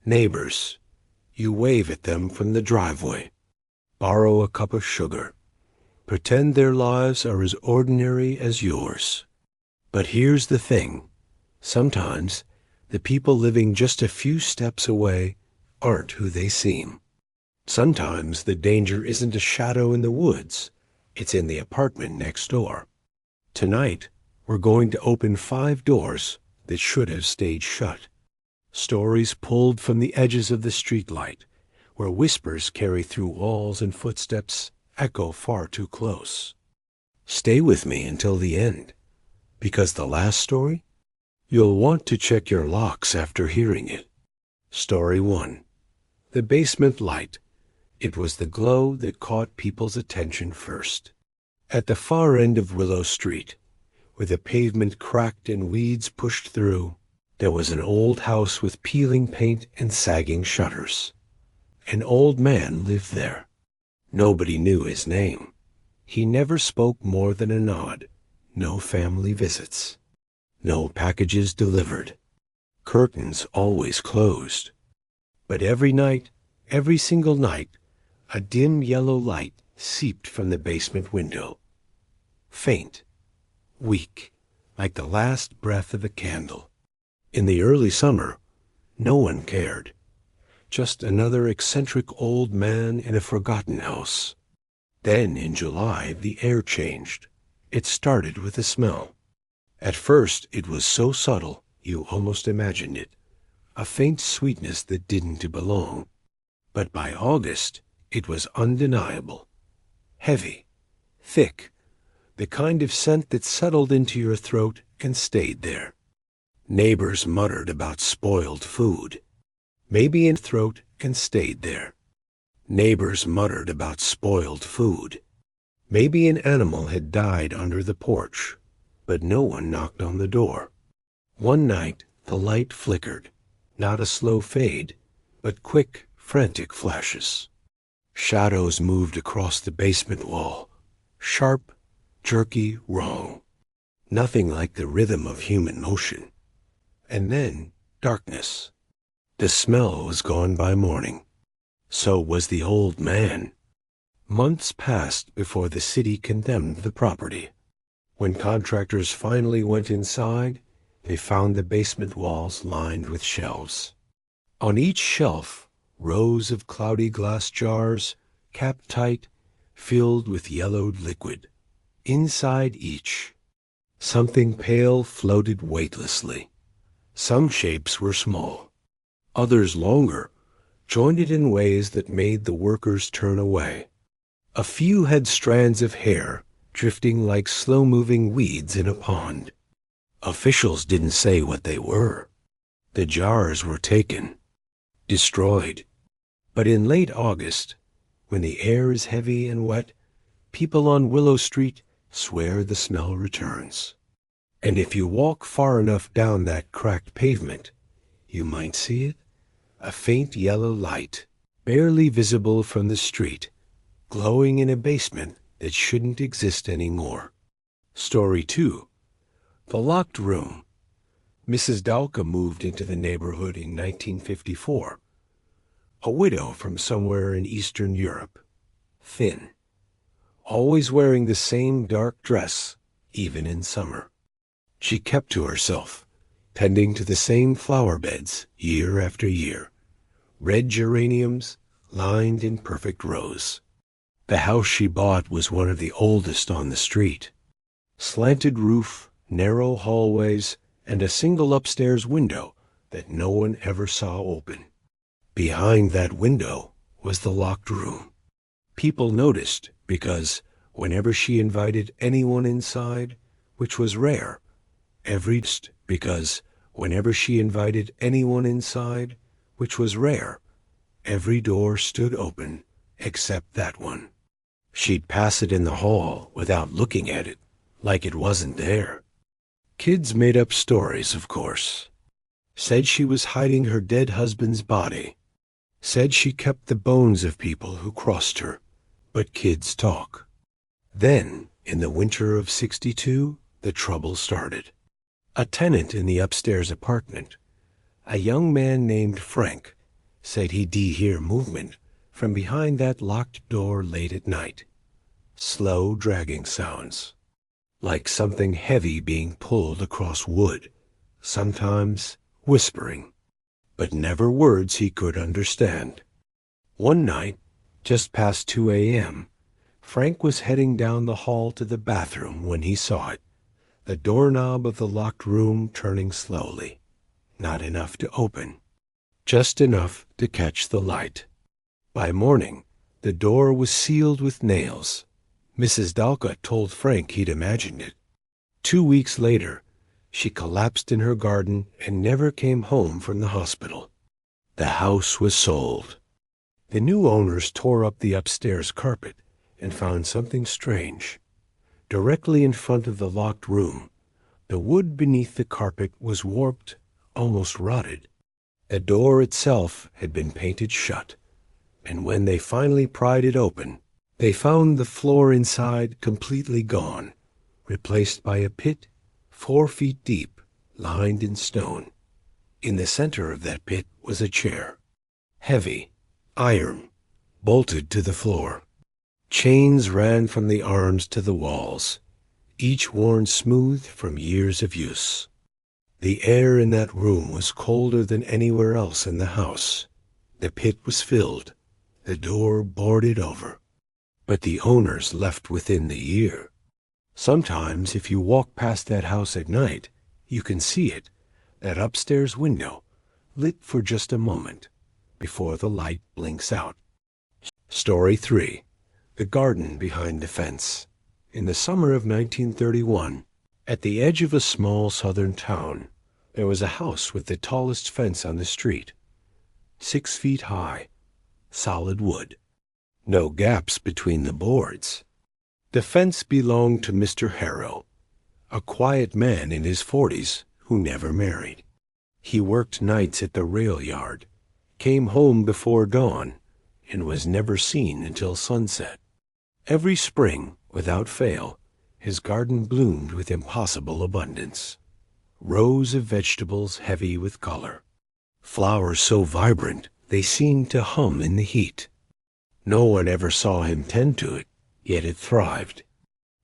Neighbors. You wave at them from the driveway. Borrow a cup of sugar. Pretend their lives are as ordinary as yours. But here's the thing. Sometimes the people living just a few steps away aren't who they seem. Sometimes the danger isn't a shadow in the woods. It's in the apartment next door. Tonight, we're going to open 5 doors that should have stayed shut. Stories pulled from the edges of the streetlight, where whispers carry through walls and footsteps echo far too close. Stay with me until the end, because the last story, you'll want to check your locks after hearing it. Story 1. The basement light. It was the glow that caught people's attention first. At the far end of Willow Street, where the pavement cracked and weeds pushed through, there was an old house with peeling paint and sagging shutters. An old man lived there. Nobody knew his name. He never spoke more than a nod. No family visits. No packages delivered. Curtains always closed. But every night, every single night, a dim yellow light seeped from the basement window. Faint, weak, like the last breath of a candle. In the early summer, no one cared. Just another eccentric old man in a forgotten house. Then in July, the air changed. It started with a smell. At first, it was so subtle, you almost imagined it. A faint sweetness that didn't belong. But by August, it was undeniable. Heavy, thick, the kind of scent that settled into your throat and stayed there. Neighbors muttered about spoiled food. Maybe in throat and stayed there. Neighbors muttered about spoiled food. Maybe an animal had died under the porch, but no one knocked on the door. One night, the light flickered, not a slow fade, but quick, frantic flashes. Shadows moved across the basement wall, sharp, jerky, wrong. Nothing like the rhythm of human motion. And then, darkness. The smell was gone by morning. So was the old man. Months passed before the city condemned the property. When contractors finally went inside, they found the basement walls lined with shelves. On each shelf, rows of cloudy glass jars, capped tight, filled with yellowed liquid. Inside each, something pale floated weightlessly. Some shapes were small, others longer, jointed in ways that made the workers turn away. A few had strands of hair drifting like slow-moving weeds in a pond. Officials didn't say what they were. The jars were taken, destroyed. But in late August, when the air is heavy and wet, people on Willow Street swear the smell returns. And if you walk far enough down that cracked pavement, you might see it, a faint yellow light, barely visible from the street, glowing in a basement that shouldn't exist anymore. Story 2. The Locked Room. Mrs. Dalka moved into the neighborhood in 1954. A widow from somewhere in Eastern Europe. Thin. Always wearing the same dark dress, even in summer. She kept to herself, tending to the same flower beds year after year. Red geraniums, lined in perfect rows. The house she bought was one of the oldest on the street. Slanted roof, narrow hallways, and a single upstairs window that no one ever saw open. Behind that window was the locked room. People noticed because whenever she invited anyone inside, which was rare, because whenever she invited anyone inside, which was rare, every door stood open except that one. She'd pass it in the hall without looking at it, like it wasn't there. Kids made up stories, of course. Said she was hiding her dead husband's body. Said she kept the bones of people who crossed her. But kids talk. Then, in the winter of '62, the trouble started. A tenant in the upstairs apartment, a young man named Frank, said he'd hear movement from behind that locked door late at night. Slow dragging sounds, like something heavy being pulled across wood, sometimes whispering, but never words he could understand. One night, just past 2 a.m., Frank was heading down the hall to the bathroom when he saw it, the doorknob of the locked room turning slowly. Not enough to open, just enough to catch the light. By morning, the door was sealed with nails. Mrs. Dalcott told Frank he'd imagined it. 2 weeks later, she collapsed in her garden and never came home from the hospital. The house was sold. The new owners tore up the upstairs carpet and found something strange. Directly in front of the locked room, the wood beneath the carpet was warped, almost rotted. The door itself had been painted shut, and when they finally pried it open, they found the floor inside completely gone, replaced by a pit 4 feet deep, lined in stone. In the center of that pit was a chair, heavy, iron, bolted to the floor. Chains ran from the arms to the walls, each worn smooth from years of use. The air in that room was colder than anywhere else in the house. The pit was filled, the door boarded over. But the owners left within the year. Sometimes, if you walk past that house at night, you can see it, that upstairs window, lit for just a moment, before the light blinks out. Story 3. The garden behind the fence. In the summer of 1931, at the edge of a small southern town, there was a house with the tallest fence on the street. 6 feet high, solid wood. No gaps between the boards. The fence belonged to Mr. Harrow, a quiet man in his 40s who never married. He worked nights at the rail yard, came home before dawn, and was never seen until sunset. Every spring, without fail, his garden bloomed with impossible abundance. Rows of vegetables heavy with color. Flowers so vibrant they seemed to hum in the heat. No one ever saw him tend to it, yet it thrived.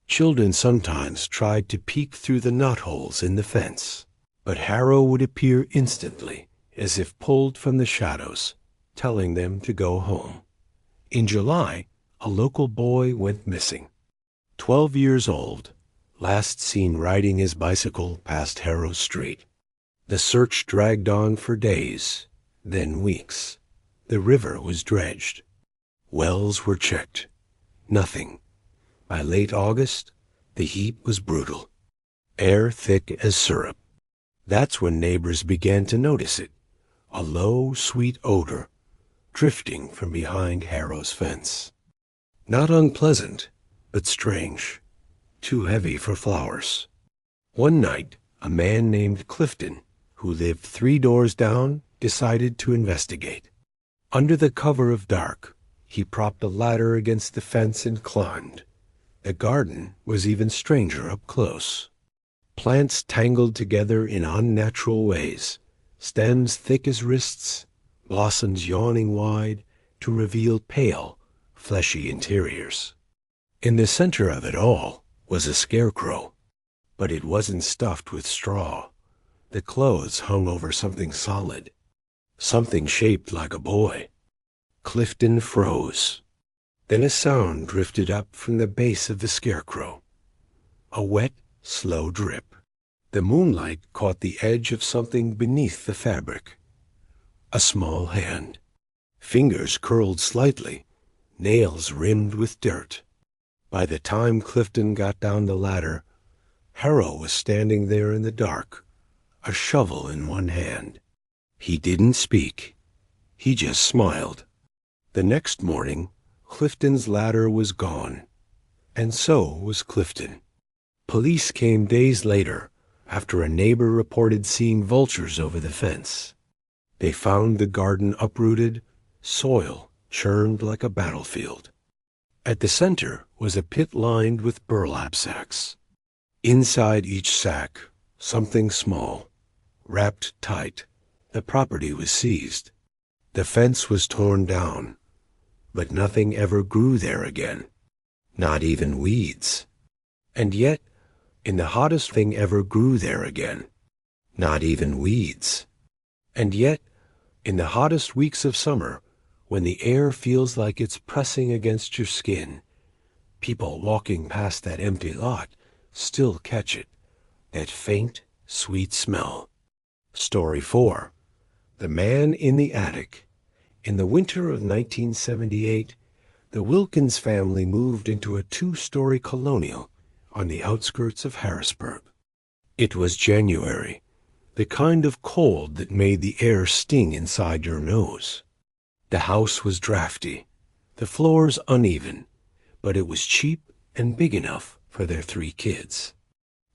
Children sometimes tried to peek through the knotholes in the fence, but Harrow would appear instantly, as if pulled from the shadows, telling them to go home. In July, a local boy went missing. 12 years old, last seen riding his bicycle past Harrow Street. The search dragged on for days, then weeks. The river was dredged. Wells were checked. Nothing. By late August, the heat was brutal. Air thick as syrup. That's when neighbors began to notice it. A low, sweet odor, drifting from behind Harrow's fence. Not unpleasant, but strange. Too heavy for flowers. One night, a man named Clifton, who lived 3 doors down, decided to investigate. Under the cover of dark, he propped a ladder against the fence and climbed. The garden was even stranger up close. Plants tangled together in unnatural ways, stems thick as wrists, blossoms yawning wide to reveal pale, fleshy interiors. In the center of it all was a scarecrow, but it wasn't stuffed with straw. The clothes hung over something solid, something shaped like a boy. Clifton froze. Then a sound drifted up from the base of the scarecrow. A wet, slow drip. The moonlight caught the edge of something beneath the fabric. A small hand. Fingers curled slightly, nails rimmed with dirt. By the time Clifton got down the ladder, Harrow was standing there in the dark, a shovel in one hand. He didn't speak. He just smiled. The next morning, Clifton's ladder was gone, and so was Clifton. Police came days later, after a neighbor reported seeing vultures over the fence. They found the garden uprooted, soil churned like a battlefield. At the center was a pit lined with burlap sacks. Inside each sack, something small, wrapped tight. The property was seized. The fence was torn down, but nothing ever grew there again, not even weeds. And yet, in the hottest thing ever grew there again, not even weeds. And yet, in the hottest weeks of summer, when the air feels like it's pressing against your skin, people walking past that empty lot still catch it, that faint, sweet smell. Story 4. The Man in the Attic. In the winter of 1978, the Wilkins family moved into a 2-story colonial on the outskirts of Harrisburg. It was January, the kind of cold that made the air sting inside your nose. The house was drafty, the floors uneven, but it was cheap and big enough for their 3 kids.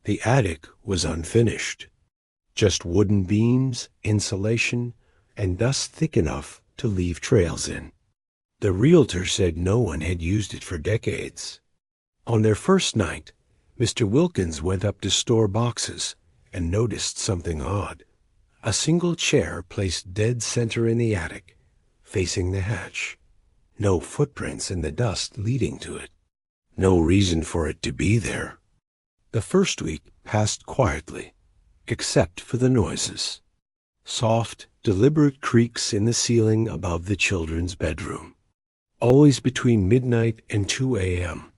The attic was unfinished. Just wooden beams, insulation, and dust thick enough to leave trails in. The realtor said no one had used it for decades. On their first night, Mr. Wilkins went up to store boxes and noticed something odd. A single chair placed dead center in the attic, facing the hatch. No footprints in the dust leading to it. No reason for it to be there. The first week passed quietly, except for the noises. Soft, deliberate creaks in the ceiling above the children's bedroom. Always between midnight and 2 a.m.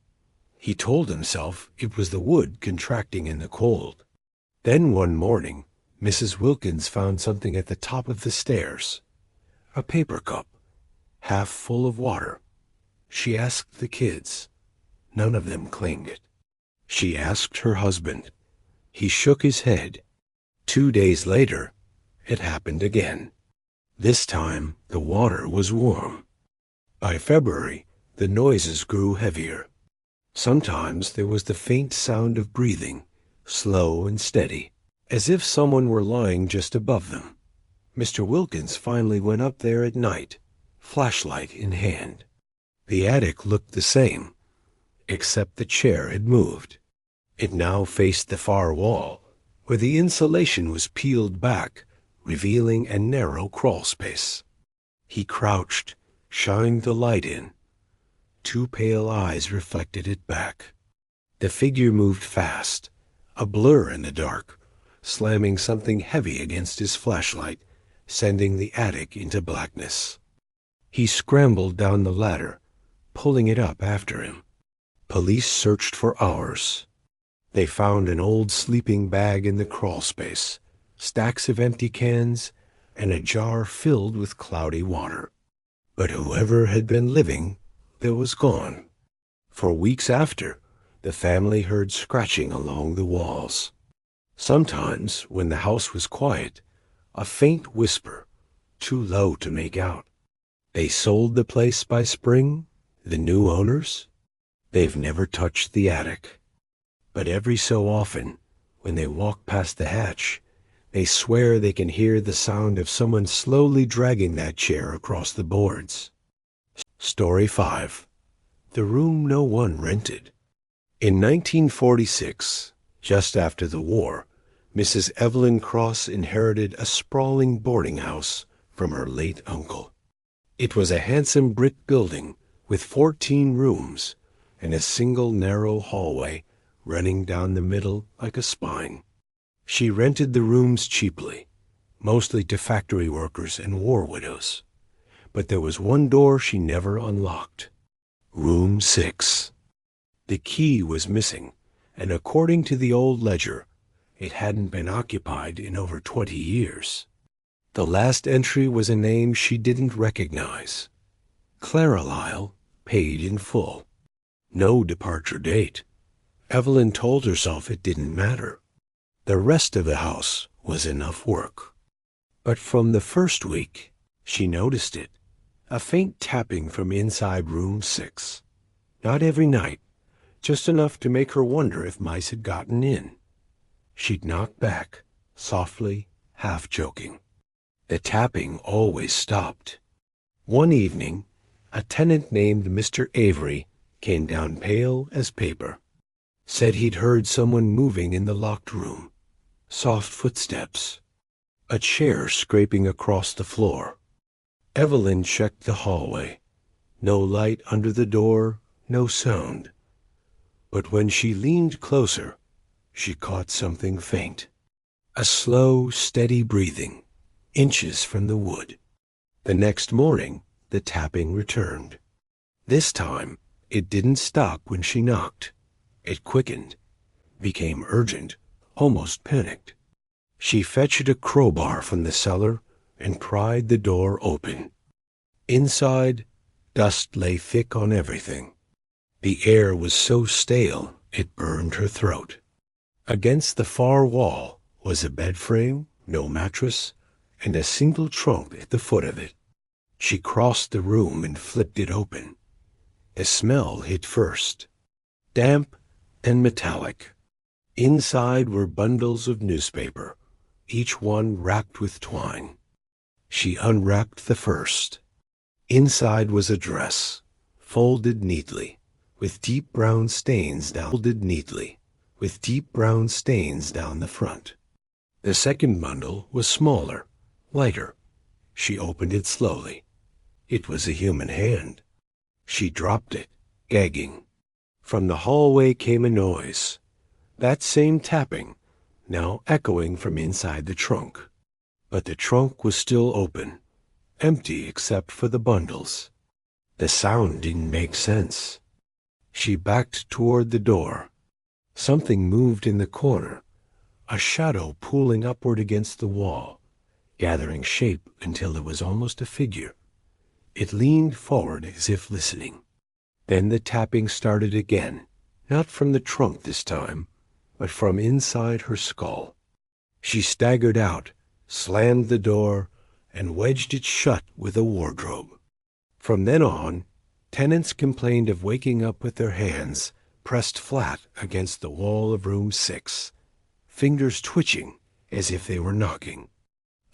He told himself it was the wood contracting in the cold. Then one morning, Mrs. Wilkins found something at the top of the stairs. A paper cup, half full of water. She asked the kids. None of them claimed it. She asked her husband. He shook his head. 2 days later, it happened again. This time, the water was warm. By February, the noises grew heavier. Sometimes there was the faint sound of breathing, slow and steady, as if someone were lying just above them. Mr. Wilkins finally went up there at night, flashlight in hand. The attic looked the same, except the chair had moved. It now faced the far wall, where the insulation was peeled back, revealing a narrow crawl space. He crouched, shined the light in. 2 pale eyes reflected it back. The figure moved fast, a blur in the dark, slamming something heavy against his flashlight, sending the attic into blackness. He scrambled down the ladder, pulling it up after him. Police searched for hours. They found an old sleeping bag in the crawl space, stacks of empty cans, and a jar filled with cloudy water. But whoever had been living there was gone. For weeks after, the family heard scratching along the walls. Sometimes, when the house was quiet, a faint whisper, too low to make out. They sold the place by spring, the new owners. They've never touched the attic. But every so often, when they walk past the hatch, they swear they can hear the sound of someone slowly dragging that chair across the boards. Story 5. The Room No One Rented. In 1946, just after the war, Mrs. Evelyn Cross inherited a sprawling boarding house from her late uncle. It was a handsome brick building with 14 rooms and a single narrow hallway running down the middle like a spine. She rented the rooms cheaply, mostly to factory workers and war widows. But there was one door she never unlocked. Room 6. The key was missing, and according to the old ledger, it hadn't been occupied in over 20 years. The last entry was a name she didn't recognize. Clara Lyle, paid in full. No departure date. Evelyn told herself it didn't matter. The rest of the house was enough work. But from the first week, she noticed it. A faint tapping from inside room 6. Not every night, just enough to make her wonder if mice had gotten in. She'd knock back, softly, half joking. The tapping always stopped. One evening, a tenant named Mr. Avery came down pale as paper. Said he'd heard someone moving in the locked room. Soft footsteps. A chair scraping across the floor. Evelyn checked the hallway. No light under the door, no sound. But when she leaned closer, she caught something faint. A slow, steady breathing, inches from the wood. The next morning, the tapping returned. This time, it didn't stop when she knocked. It quickened, became urgent, almost panicked. She fetched a crowbar from the cellar and pried the door open. Inside, dust lay thick on everything. The air was so stale it burned her throat. Against the far wall was a bed frame, no mattress, and a single trunk at the foot of it. She crossed the room and flipped it open. The smell hit first, damp and metallic. Inside were bundles of newspaper, each one wrapped with twine. She unwrapped the first. Inside was a dress, folded neatly, with deep brown stains down the front. The second bundle was smaller, lighter. She opened it slowly. It was a human hand. She dropped it, gagging. From the hallway came a noise, that same tapping, now echoing from inside the trunk. But the trunk was still open, empty except for the bundles. The sound didn't make sense. She backed toward the door. Something moved in the corner, a shadow pulling upward against the wall, gathering shape until it was almost a figure. It leaned forward as if listening. Then the tapping started again, not from the trunk this time, but from inside her skull. She staggered out, slammed the door, and wedged it shut with a wardrobe. From then on, tenants complained of waking up with their hands pressed flat against the wall of room 6, fingers twitching as if they were knocking.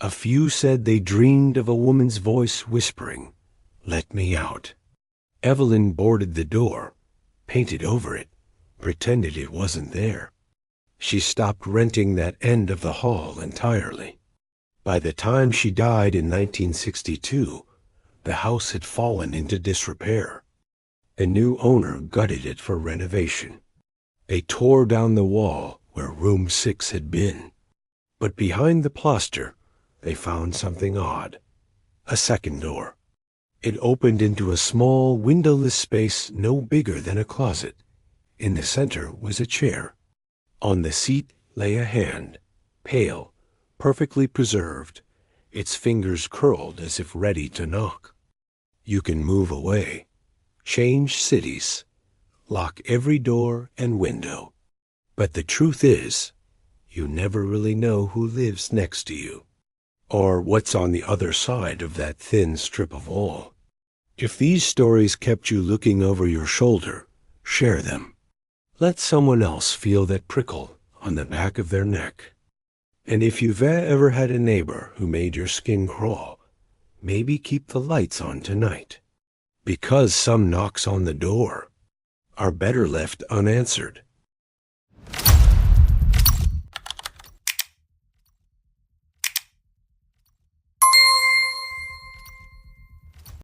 A few said they dreamed of a woman's voice whispering, "Let me out." Evelyn boarded the door, painted over it, pretended it wasn't there. She stopped renting that end of the hall entirely. By the time she died in 1962, the house had fallen into disrepair. A new owner gutted it for renovation. They tore down the wall where room 6 had been. But behind the plaster, they found something odd. A second door. It opened into a small, windowless space no bigger than a closet. In the center was a chair. On the seat lay a hand, pale, perfectly preserved, its fingers curled as if ready to knock. You can move away, change cities, lock every door and window. But the truth is, you never really know who lives next to you, or what's on the other side of that thin strip of wall. If these stories kept you looking over your shoulder, share them. Let someone else feel that prickle on the back of their neck. And if you've ever had a neighbor who made your skin crawl, maybe keep the lights on tonight, because some knocks on the door are better left unanswered.